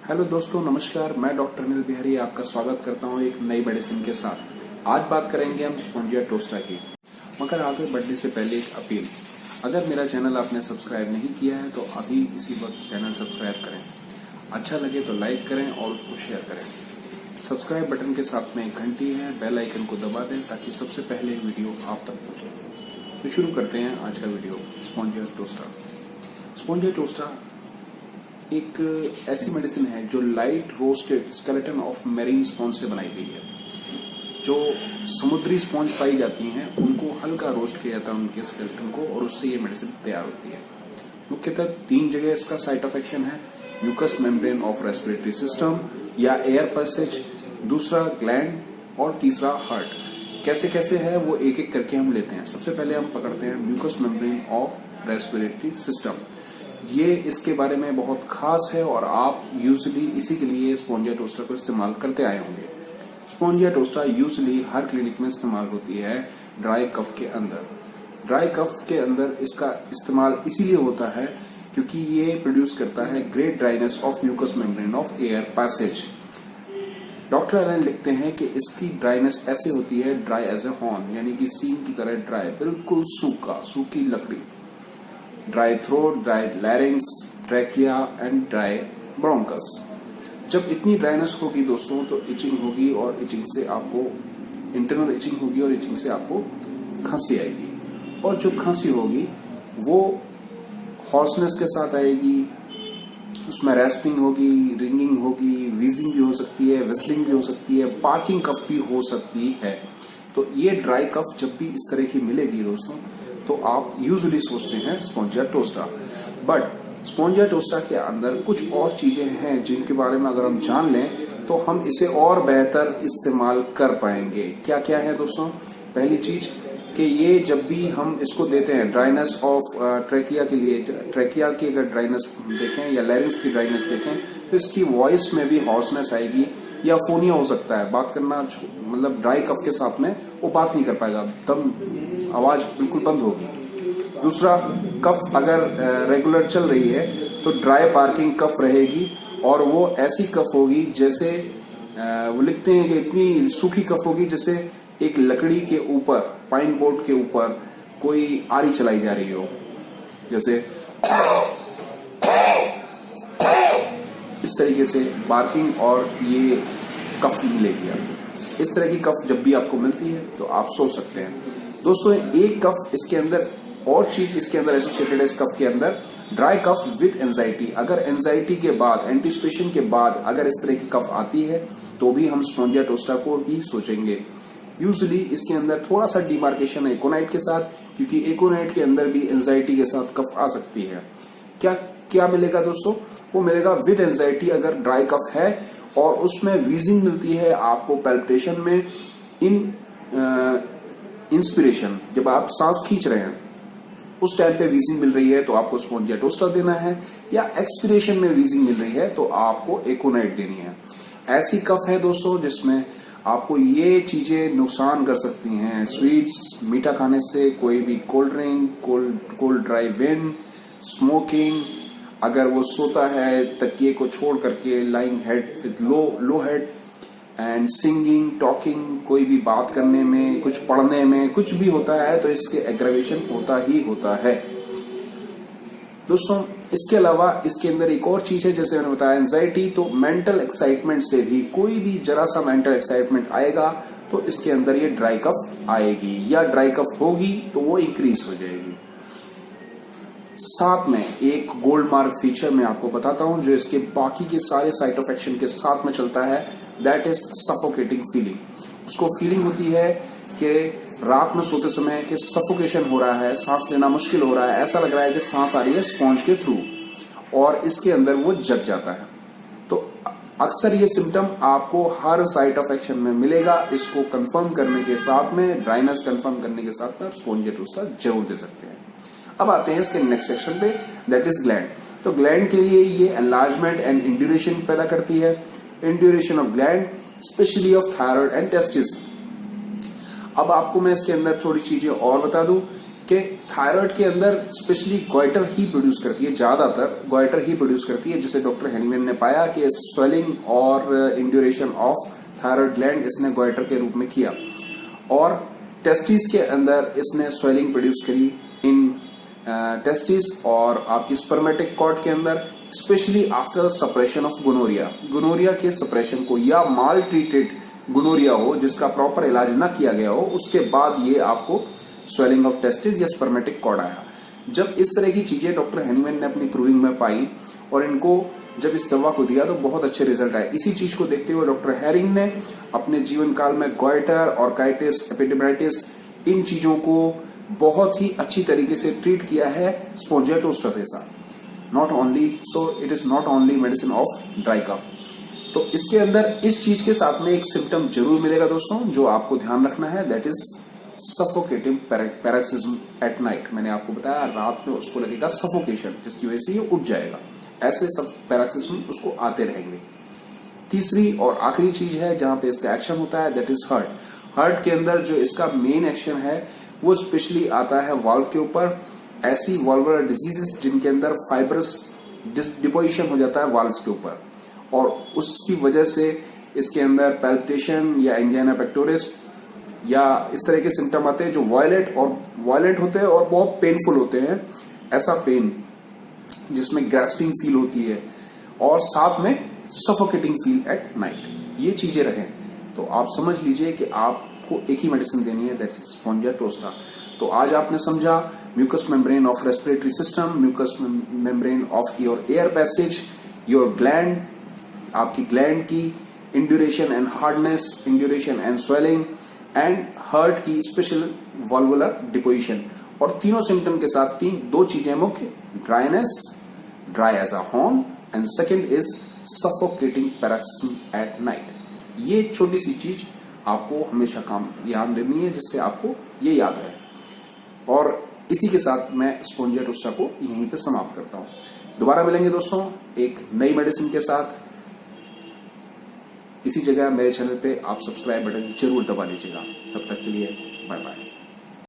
Hello दोस्तों, नमस्कार। मैं डॉक्टर अनिल बिहारी आपका स्वागत करता हूं एक नई मेडिसिन के साथ। आज बात करेंगे हम स्पॉन्जिया टोस्टा की। मगर आगे बढ़ने से पहले एक अपील, अगर मेरा चैनल आपने सब्सक्राइब नहीं किया है तो अभी इसी वक्त चैनल सब्सक्राइब करें। अच्छा लगे तो लाइक करें और उसको शेयर करें। सब्सक्राइब बटन के साथ में एक घंटी है, बेल आइकन को दबा दें ताकि सबसे पहले वीडियो आप तक पहुंचे। तो शुरू करते हैं आज का वीडियो। स्पॉन्जिया टोस्टा। स्पॉन्जिया टोस्टा एक ऐसी मेडिसिन है जो light roasted skeleton of marine sponge से बनाई गई है। जो समुद्री स्पॉन्ज पाई जाती हैं उनको हल्का रोस्ट किया जाता है उनके स्केलेटन को, और उससे ये मेडिसिन तैयार होती है। मुख्यतः 3 जगह इसका साइट ऑफ एक्शन है। Mucous membrane of respiratory system या एयर पैसेज, दूसरा ग्लैंड और तीसरा हार्ट। कैसे कैसे है वो एक एक करके हम लेते हैं। सबसे पहले हम पकड़ते हैं mucous membrane of respiratory system. ये इसके बारे में बहुत खास है और आप यूजुअली इसी के लिए स्पॉन्जिया टोस्टा को इस्तेमाल करते आए होंगे। स्पॉन्जिया टोस्टा यूजुअली हर क्लिनिक में इस्तेमाल होती है ड्राई कफ के अंदर। ड्राई कफ के अंदर इसका इस्तेमाल इसीलिए होता है क्योंकि ये प्रोड्यूस करता है great dryness of mucous membrane of air passage. Doctor Allen लिखते हैं कि इसकी ड्राइनेस ऐसे होती है ड्राई एज ए हॉर्न, यानी कि सींग की तरह ड्राई, बिल्कुल सूखी लकड़ी। Dry throat, dry लैरिंग्स, trachea and dry bronchus. जब इतनी ड्राइनेस होगी दोस्तों तो इचिंग होगी, और इचिंग से आपको इंटरनल इचिंग होगी और इचिंग से आपको खांसी आएगी। और जो खांसी होगी वो हॉर्सनेस के साथ आएगी, उसमें रेस्पिंग होगी, रिंगिंग होगी, वीजिंग भी हो सकती है, विस्लिंग भी हो सकती है, पार्किंग कफ भी हो सकती है। तो ये ड्राई कफ जब भी इस तरह की मिलेगी दोस्तों तो आप यूजुअली सोचते हैं स्पॉन्जिया टोस्टा। बट स्पॉन्जिया टोस्टा के अंदर कुछ और चीजें हैं जिनके बारे में अगर हम जान लें तो हम इसे और बेहतर इस्तेमाल कर पाएंगे। क्या क्या है दोस्तों? पहली चीज कि ये जब भी हम इसको देते हैं ड्राइनेस ऑफ ट्रैकिया के लिए, ट्रैकिया की अगर ड्राइनेस देखें या लैरिंग्स की ड्राइनेस देखें तो इसकी वॉइस में भी हॉर्सनेस आएगी या फोनिया हो सकता है। बात करना मतलब ड्राई कफ के साथ में वो बात नहीं कर पाएगा, दम आवाज बिल्कुल बंद होगी। दूसरा, कफ अगर रेगुलर चल रही है तो ड्राई पार्किंग कफ रहेगी, और वो ऐसी कफ होगी जैसे वो लिखते हैं कि इतनी सूखी कफ होगी जैसे एक लकड़ी के ऊपर, पाइन बोर्ड के ऊपर कोई आरी चलाई जा रही हो, जैसे इस तरीके से बार्किंग और ये कफ मिलेगी आपको। इस तरह की कफ जब भी आपको मिलती है तो आप सोच सकते हैं दोस्तों। एक कफ इसके अंदर और चीज इसके अंदर एसोसिएटेड है इस कफ के अंदर, ड्राई कफ विद एंजाइटी। अगर एंजाइटी के बाद, एंटिसिपेशन के बाद अगर इस तरह की कफ आती है तो भी हम स्पॉन्जिया टोस्टा को ही सोचेंगे। यूजुअली इसके अंदर थोड़ा सा डिमार्केशन है एकोनाइट के साथ, क्योंकि एकोनाइट के अंदर भी एंजाइटी के साथ कफ आ सकती है। क्या मिलेगा दोस्तों? वो मिलेगा विद एंजाइटी अगर ड्राई कफ है, और उसमें वीजिंग मिलती है आपको पैल्पिटेशन में, इंस्पिरेशन जब आप सांस खींच रहे हैं उस टाइम पे वीजिंग मिल रही है तो आपको स्पॉन्जिया टोस्टा देना है, या एक्सपिरेशन में वीजिंग मिल रही है तो आपको एकोनाइट देनी है। ऐसी कफ है दोस्तों जिसमें आपको ये चीजें नुकसान कर सकती हैं। स्वीट्स, मीठा खाने से, कोई भी cold drink, cold dry win, smoking, अगर वो सोता है तकिए को छोड़ करके, lying head with low head, and singing, talking, कोई भी बात करने में, कुछ पढ़ने में, कुछ भी होता है तो इसके एग्रेवेशन होता ही होता है दोस्तों। इसके अलावा इसके अंदर एक और चीज है, जैसे मैंने बताया एंजाइटी, तो मेंटल एक्साइटमेंट से भी, कोई भी जरा सा मेंटल एक्साइटमेंट आएगा तो इसके अंदर ये ड्राई कफ आएगी, या ड्राई कफ होगी तो वो इंक्रीज हो जाएगी। साथ में एक गोल्ड मार्क फीचर मैं आपको बताता हूं जो इसके बाकी के सारे साइट ऑफ एक्शन के साथ में चलता है, दैट इज सफोकेटिंग फीलिंग। उसको फीलिंग होती है कि रात में सोते समय कि सफोकेशन हो रहा है, सांस लेना मुश्किल हो रहा है, ऐसा लग रहा है कि सांस आ रही है स्पॉन्ज के थ्रू, और इसके अंदर वो जग जाता है। तो अक्सर ये सिम्टम आपको हर साइट ऑफ एक्शन में मिलेगा। इसको कंफर्म करने के साथ में, ड्राइनेस कंफर्म करने के साथ में आप स्पॉन्जिया टोस्टा जरूर दे सकते हैं। अब आते हैं इसके नेक्स्ट सेक्शन पे, दैट इज ग्लैंड। तो ग्लैंड के लिए ये एनलार्जमेंट एंड इंड्यूरेशन पैदा करती है। Induration of gland, specially of thyroid and testis. अब आपको मैं इसके अंदर थोड़ी चीजें और बता दूं कि थायराइड के अंदर स्पेशली गॉइटर ही प्रोड्यूस करती है, ज्यादातर गॉइटर ही प्रोड्यूस करती है, जिसे डॉक्टर हेनीमैन ने पाया कि स्वेलिंग और इंड्यूरेशन ऑफ थायराइड ग्लैंड इसने गॉइटर के रूप में किया। और टेस्टिस के अंदर इसने स्वेलिंग प्रोड्यूस करी इन टेस्टिस और आपकी स्पर्मेटिक कॉर्ड के अंदर, specially after suppression of gonorrhoea. Gonorrhoea के सप्रेशन को या माल ट्रीटेड गोनोरिया हो जिसका प्रॉपर इलाज ना किया गया हो, उसके बाद ये आपको स्वेलिंग ऑफ टेस्टिस या स्पर्मेटिक कॉर्ड आया। जब इस तरह की चीजें डॉक्टर हेनीमैन ने अपनी प्रूविंग में पाई और इनको जब इस दवा को दिया तो बहुत अच्छे रिजल्ट आए। इसी चीज को देखते हुए डॉक्टर हेरिंग ने अपने जीवन काल में गॉइटर, ऑर्काइटिस, एपिडेमाइटिस, इन चीजों को बहुत ही अच्छी तरीके से ट्रीट किया है स्पोंजिया टोस्टा के साथ। Not only so it is not only medicine of dry cough. तो इसके अंदर इस चीज के साथ में एक सिम्टम जरूर मिलेगा दोस्तों, जो आपको ध्यान रखना है, that is suffocating paroxysm at night. मैंने आपको बताया रात में उसको लगेगा सफोकेशन, जिसकी वजह से ये उठ जाएगा। ऐसे सब पैरोक्सिज्म उसको आते रहेंगे। तीसरी और आखिरी चीज है जहां पे इसका एक्शन होता है, दैट इज हार्ट। हार्ट के अंदर जो इसका मेन एक्शन है वो स्पेशली आता है वाल्व के ऊपर। ऐसी वाल्वुलर डिजीजेस जिनके अंदर फाइब्रस डिपोजिशन हो जाता है वाल्व्स के ऊपर, और उसकी वजह से इसके अंदर पैल्पिटेशन या एंजाइना पेक्टोरिस या इस तरह के सिम्टम आते हैं जो वायलेंट होते हैं और बहुत पेनफुल होते हैं। ऐसा पेन जिसमें ग्रैस्पिंग फील होती है और साथ में सफोकेटिंग फील एट नाइट, ये चीजें रहें तो आप समझ लीजिए कि आपको एक ही मेडिसिन देनी है, दैट इज स्पोंजिया टोस्टा। तो आज आपने समझा mucus membrane of respiratory system, mucus membrane of your air passage, your gland, आपकी ग्लैंड की induration and hardness, induration and swelling, and heart की स्पेशल वाल्वुलर डिपोजिशन। और तीनों सिम्टम के साथ दो चीजें मुख्य, dryness, dry as a horn, and second is suffocating paroxysm at night. ये छोटी सी चीज आपको हमेशा काम याद देनी है, जिससे आपको ये याद रहे। और इसी के साथ मैं स्पोंजिया टोस्टा को यहीं पे समाप्त करता हूं। दोबारा मिलेंगे दोस्तों एक नई मेडिसिन के साथ। इसी जगह मेरे चैनल पे आप सब्सक्राइब बटन जरूर दबा लीजिएगा। तब तक के लिए बाय बाय।